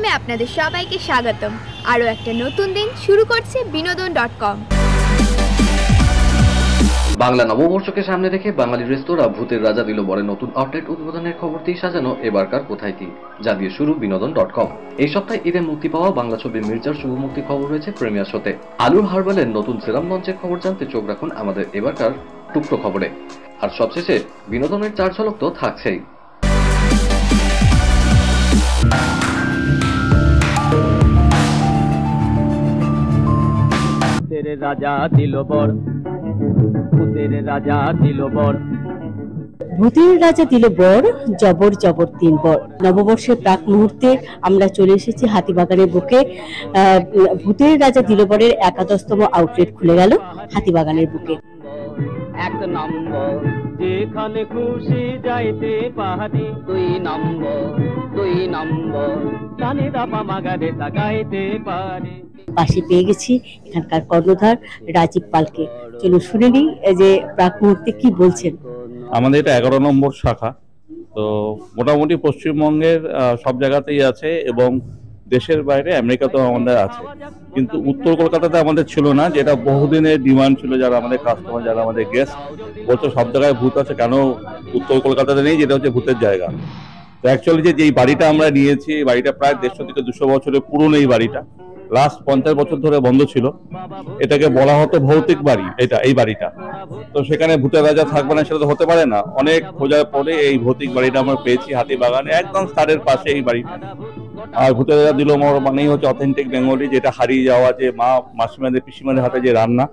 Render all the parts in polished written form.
প্ল্যাটফর্মে আপনাদের সবাইকে স্বাগতম। আরও একটা নতুন দিন শুরু করছে বিনোদন.com। বাংলা নববর্ষকে সামনে রেখে বাঙালি রেস্তোরাঁ ভূতের রাজা দিল বরের নতুন আউটলেট উদ্বোধনের খবর দিয়ে সাজানো এবারকার কোথায় কি, যা দিয়ে শুরু বিনোদন.com। এই সপ্তাহে ঈদে মুক্তি পাওয়া বাংলা ছবি মির্জার শুভ মুক্তি খবর রয়েছে প্রিমিয়ার শোতে। আলুর হার্বালের নতুন সিরাম লঞ্চের খবর জানতে চোখ রাখুন আমাদের এবারকার টুকরো খবরে। আর সবশেষে বিনোদনের চার ঝলক তো থাকছেই। রাজা দিল বর, ভূতের রাজা দিল বর, ভূতের রাজা দিল বর, জবর জবর 3 বর। নববর্ষের প্রাক মুহূর্তে আমরা চলে এসেছি হাতিবাগানের বুকে। ভূতের রাজা দিল বরের 11তম আউটলেট খুলে গেল হাতিবাগানের বুকে। 1 নম্বর যেখানে খুশি যাইতে পারি, 2 নম্বর কানে দাপা মাগারে তাকাইতে পারি। পাশে পেয়ে গেছি এখানকার কর্ণধার রাজীব পালকে। চলুন শুনে নিই যে প্রাক মুহূর্তে কি বলছেন। আমাদের এটা 11 নম্বর শাখা, তো মোটামুটি পশ্চিমবঙ্গের সব জায়গাতেই আছে এবং দেশের বাইরে আমেরিকাতেও আমাদের আছে, কিন্তু উত্তর কলকাতাতে আমাদের ছিল না, যেটা বহুদিনের ডিমান্ড ছিল। যারা আমাদের কাস্টমার, যারা আমাদের গেস্ট বলতো সব জায়গায় ভূত আছে, কেন উত্তর কলকাতাতে নেই, যেটা হচ্ছে ভূতের জায়গা। তো অ্যাকচুয়ালি যে এই বাড়িটা আমরা নিয়েছি, এই বাড়িটা প্রায় 150 থেকে 200 বছরের পুরনো। এই বাড়িটা লাস্ট 50 বছর ধরে বন্ধ ছিল। এটাকে বলা হতো ভৌতিক বাড়ি, এই বাড়িটা। তো সেখানে ভূতের রাজা থাকবে না, সেটা তো হতে পারে না। অনেক খোঁজার পরে এই ভৌতিক বাড়িটা আমরা পেয়েছি হাতিবাগানে, একদম স্টারের পাশে এই বাড়িটা। আর ভূতের রাজা দিল বর মানেই হচ্ছে অথেন্টিক বেঙ্গলি, যেটা হারিয়ে যাওয়া যে মাসিমাদের পিসিমাদের হাতে যে রান্না,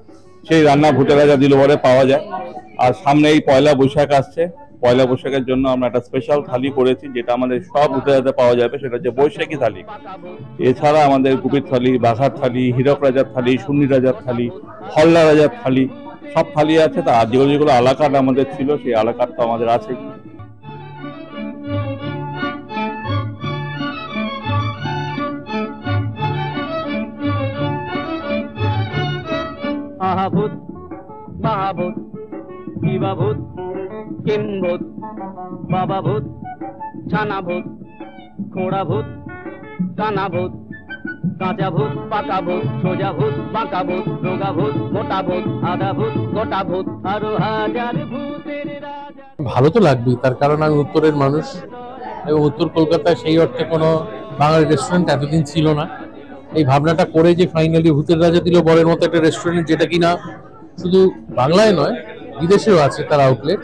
সেই রান্না ভূতের রাজা দিল বরে পাওয়া যায়। আর সামনে এই পয়লা বৈশাখ আসছে, পয়লা বৈশাখের জন্য আমরা একটা স্পেশাল থালি করেছি, যেটা আমাদের সব ভূতের রাজা পাওয়া যাবে, সেটা হচ্ছে বৈশাখী থালি। এছাড়া আমাদের গুপির থালি, বাঘার থালি, হীরক রাজার থালি, শূন্যি রাজার থালি, হল্লা রাজার থালি, সব থালি আছে। তা যেগুলো আলাকাট আমাদের ছিল, সেই আলাকাট তো আমাদের আছে। আহাভূত মহাভূত বিবাভূত কিম্ভূত বাবাভূত ছানাভূত খোড়াভূত কানাভূত কাঁচাভূত পাকাভূত সোজাভূত বাঁকাভূত রোগাভূত মোটাভূত আধাভূত গোটাভূত আরো হাজার ভূতের রাজা। ভালো তো লাগবেই, তার কারণ আমি উত্তরের মানুষ এবং উত্তর কলকাতায় সেই অর্থে কোনো বাঙালি রেস্টুরেন্ট এতদিন ছিল না। এই ভাবনাটা করে যে ফাইনালি ভূতের রাজা দিল বরের মতো একটা রেস্টুরেন্ট, যেটা কিনা শুধু বাংলায় নয় বিদেশেও আছে তার আউটলেট,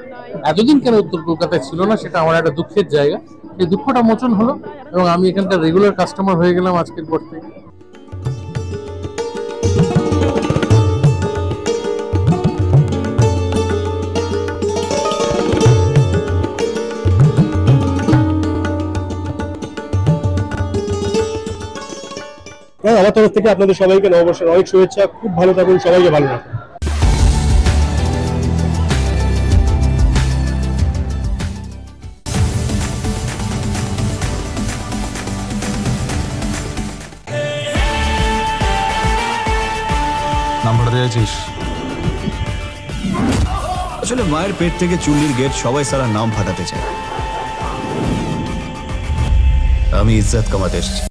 এতদিন কেন উত্তর কলকাতায় ছিল না, সেটা আমার একটা দুঃখের জায়গা। সেই দুঃখটা মোচন হলো এবং আমি এখানকার রেগুলার কাস্টমার হয়ে গেলাম আজকের পর থেকে। আমার তরফ থেকে আপনাদের সবাইকে নববর্ষের অনেক শুভেচ্ছা। খুব ভালো থাকুন, সবাইকে ভালো রাখুন। নাম্বার দিয়েছিস? আসলে মায়ের পেট থেকে চুল্লির গেট সবাই সারা নাম ফাটাতে চায়। আমি ইজ্জত কামাতে এসেছি।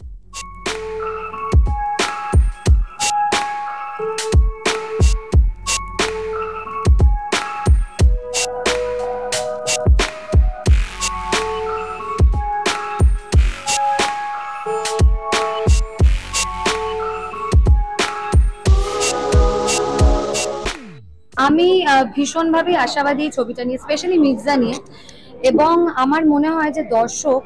আমি ভীষণভাবে আশাবাদী ছবিটা নিয়ে, স্পেশালি মির্জা নিয়ে। এবং আমার মনে হয় যে দর্শক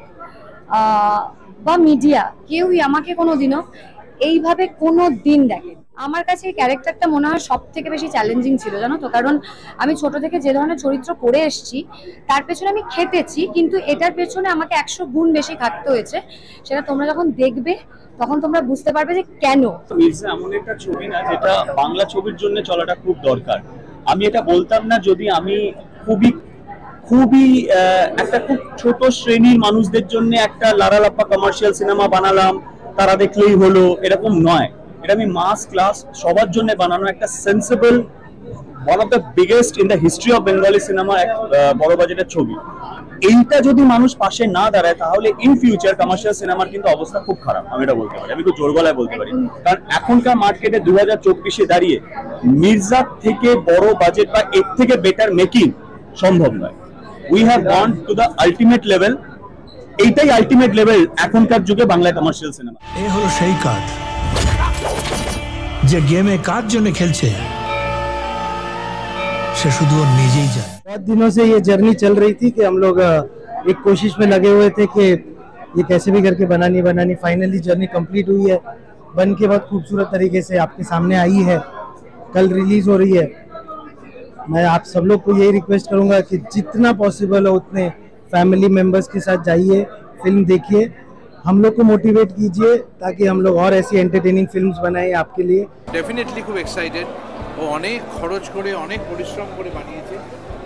বা মিডিয়া কেউই আমাকে কোনোদিনও এইভাবে কোনো দিন দেখে। আমার কাছে এই ক্যারেক্টারটা মনে হয় সব থেকে বেশি চ্যালেঞ্জিং ছিল, জানো তো। কারণ আমি ছোট থেকে যে ধরনের চরিত্র করে এসেছি তার পেছনে আমি খেটেছি, কিন্তু এটার পেছনে আমাকে 100 গুণ বেশি খাটতে হয়েছে। সেটা তোমরা যখন দেখবে তখন তোমরা বুঝতে পারবে যে কেন। মির্জা এমন একটা ছবি না যেটা বাংলা ছবির জন্য চলাটা খুব দরকার। আমি এটা বলতাম না যদি আমি খুবই একটা খুব ছোট শ্রেণীর মানুষদের জন্য একটা লারালাপ্পা কমার্শিয়াল সিনেমা বানালাম, তারা দেখলেই হলো, এরকম নয়। এটা আমি মাস ক্লাস সবার জন্য বানানো একটা sensible, one of the biggest in the history of Bengali cinema, এক বড় বাজেটের ছবি। এইটা যদি মানুষ পাশে না দাঁড়ায় তাহলে ইন ফিউচার কমার্শিয়াল সিনেমার কিন্তু অবস্থা খুব খারাপ, আমি এটা বলতে পারি, আমি একটু জোর গলায় বলতে পারি। কারণ এখনকার মার্কেটে 2024-এ দাঁড়িয়ে মির্জা থেকে বড় বাজেট বা এর থেকে বেটার মেকিং সম্ভব নয়। We have gone to the ultimate level, এইটাই আলটিমেট লেভেল এখনকার যুগে বাংলা কমার্শিয়াল সিনেমা। এই হলো সেই কাজ যে গেমে কার জন্য খেলছে से शुद्ध और निजी जाए। बहुत दिनों से ये जर्नी चल रही थी कि हम लोग एक कोशिश में लगे हुए थे कि ये कैसे भी करके बनानी फाइनली जर्नी कंप्लीट हुई है, बन के बहुत खूबसूरत तरीके से आपके सामने आई है, कल रिलीज हो रही है। मैं आप सब लोग को यही रिक्वेस्ट करूंगा कि जितना पॉसिबल हो उतने फैमिली मेंबर्स के साथ जाइए, फिल्म देखिए, हम लोग को मोटिवेट कीजिए ताकि हम लोग और ऐसी एंटरटेनिंग फिल्म्स बनाएं आपके लिए। डेफिनेटली खूब एक्साइटेड, ও অনেক খরচ করে অনেক পরিশ্রম করে বানিয়েছে।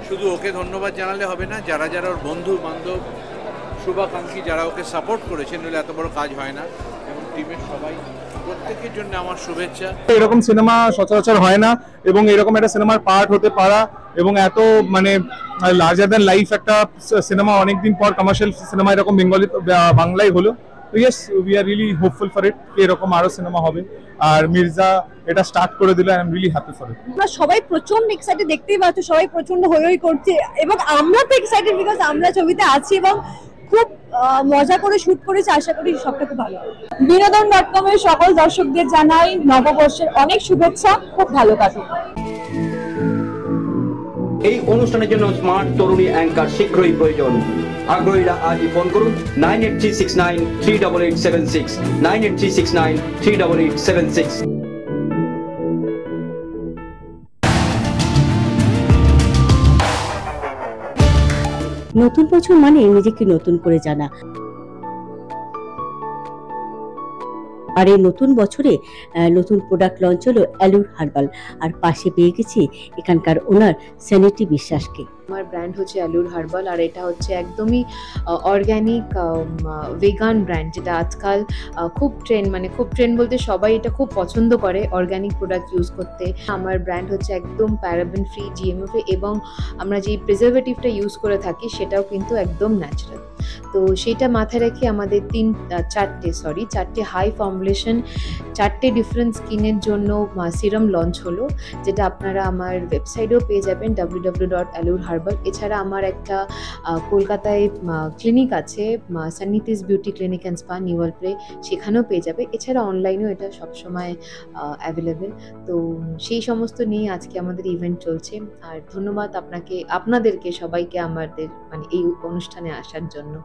শুধু ওকে ধন্যবাদ জানালে হবে না, যারা যারা ওর বন্ধু বান্ধব শুভাকাঙ্ক্ষী যারা ওকে সাপোর্ট করেছেন, নইলে এত বড় কাজ হয় না। এবং টিমের সবাই প্রত্যেকের জন্য আমার শুভেচ্ছা। এরকম সিনেমা সচরাচর হয় না এবং এরকম একটা সিনেমার পার্ট হতে পারা এবং এত মানে লার্জার দ্যান লাইফ একটা সিনেমা অনেকদিন পর কমার্শিয়াল সিনেমা এরকম বাংলায় হলো। তো yes, we are really hopeful for it, এরকম আরো সিনেমা হবে। আর মির্জা এটা স্টার্ট করে দিল, I am really happy for it. আমরা সবাই প্রচন্ড এক্সাইটেড, দেখতেই পাচ্ছ সবাই প্রচন্ড হই করছে এবং আমরা তো এক্সাইটেড বিকজ আমরা ছবিতে আছি এবং খুব মজা করে শুট করেছি। আশা করি সবটা খুব ভালো হবে। বিনোদন.com এর সকল দর্শকদের জানাই নববর্ষের অনেক শুভেচ্ছা, খুব ভালো কাটুক। এই অনুষ্ঠানের জন্য স্মার্ট তরুণী অ্যাঙ্কার শীঘ্রই প্রয়োজন। আগ্রহীরা আজই ফোন করুন 9836938876 9836938876। নতুন বছর মানে নিজেকে নতুন করে জানা, আর এই নতুন বছরে নতুন প্রোডাক্ট লঞ্চ হলো অ্যালুর হার্বাল, আর পাশে পেয়ে গেছি এখানকার ওনার স্যানিটি বিশ্বাসকে। আমার ব্র্যান্ড হচ্ছে অ্যালুর হার্বাল, আর এটা হচ্ছে একদমই অর্গ্যানিক ভেগান ব্র্যান্ড, যেটা আজকাল খুব ট্রেন্ড বলতে সবাই এটা খুব পছন্দ করে অর্গ্যানিক প্রোডাক্ট ইউজ করতে। আমার ব্র্যান্ড হচ্ছে একদম প্যারাবেন ফ্রি, জিএমও ফ্রি, এবং আমরা যেই প্রিজারভেটিভটা ইউজ করে থাকি সেটাও কিন্তু একদম ন্যাচারাল। তো সেটা মাথায় রেখে আমাদের চারটে হাই ফর্মুলেশন 4টে ডিফারেন্ট স্কিনের জন্য সিরাম লঞ্চ হলো, যেটা আপনারা আমার ওয়েবসাইটেও পেয়ে যাবেন www.alurherbal। এছাড়া আমার একটা কলকাতায় ক্লিনিক আছে, সান্নিতিস বিউটি ক্লিনিক অ্যান্ড স্পা, নিউ প্লে, সেখানেও পেয়ে যাবে। এছাড়া অনলাইনেও এটা সবসময় অ্যাভেলেবেল। তো সেই সমস্ত নিয়ে আজকে আমাদের ইভেন্ট চলছে। আর ধন্যবাদ আপনাদেরকে সবাইকে আমাদের এই অনুষ্ঠানে আসার জন্য।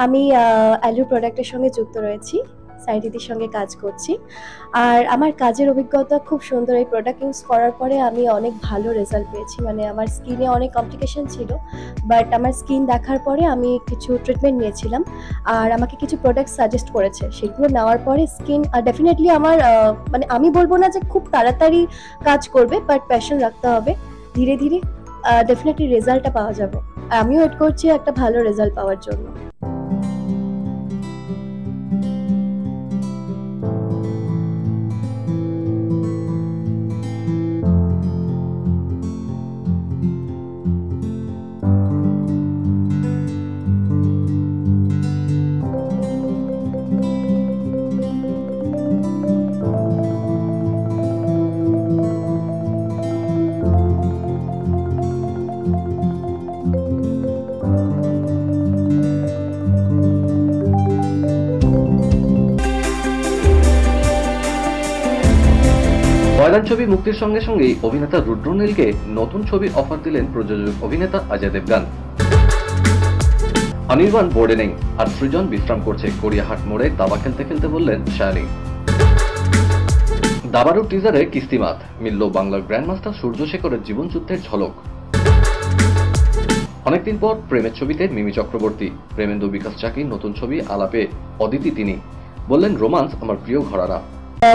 আমি অ্যালুর প্রোডাক্টের সঙ্গে যুক্ত রয়েছি, সাইন্টিদের সঙ্গে কাজ করছি, আর আমার কাজের অভিজ্ঞতা খুব সুন্দর। এই প্রোডাক্ট ইউজ করার পরে আমি অনেক ভালো রেজাল্ট পেয়েছি। আমার স্কিনে অনেক কমপ্লিকেশন ছিল, বাট আমার স্কিন দেখার পরে আমি কিছু ট্রিটমেন্ট নিয়েছিলাম, আর আমাকে কিছু প্রোডাক্ট সাজেস্ট করেছে। সেগুলো নেওয়ার পরে স্কিন ডেফিনেটলি আমার আমি বলবো না যে খুব তাড়াতাড়ি কাজ করবে, বাট প্যাশন রাখতে হবে, ধীরে ধীরে ডেফিনেটলি রেজাল্টটা পাওয়া যাবে। আমিও ওয়েট করছি একটা ভালো রেজাল্ট পাওয়ার জন্য। ময়দান ছবি মুক্তির সঙ্গে সঙ্গেই অভিনেতা রুদ্রনীলকে নতুন ছবির অফার দিলেন প্রযোজক অভিনেতা অজয় দেবগন। অনির্বাণ বোর্ডে নেই, আর সৃজন বিশ্রাম করছে। গড়িয়াহাট মোড়ে দাবা খেলতে খেলতে বললেন শায়ানি। দাবারু টিজারে কিস্তিমাত মিলল বাংলার গ্র্যান্ডমাস্টার সূর্যশেখরের জীবনযুদ্ধের ঝলক। অনেকদিন পর প্রেমের ছবিতে মিমি চক্রবর্তী, প্রেমেন্দু বিকাশ চাকির নতুন ছবি আলাপে অদিতি তিনি বললেন, রোমান্স আমার প্রিয় ঘরানা।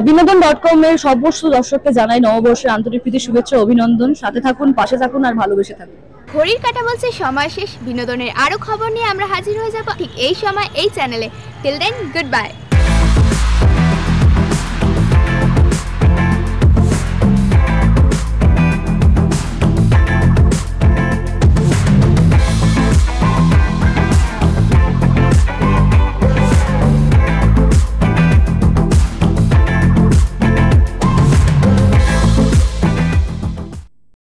বিনোদন.com এর সমস্ত দর্শককে জানাই নববর্ষের আন্তরিক প্রীতি শুভেচ্ছা অভিনন্দন। সাথে থাকুন, পাশে থাকুন আর ভালোবেসে থাকুন। ঘড়ির কাঁটা বলছে সময় শেষ। বিনোদনের আরো খবর নিয়ে আমরা হাজির হয়ে যাব ঠিক এই সময় এই চ্যানেলে। Till then, good by.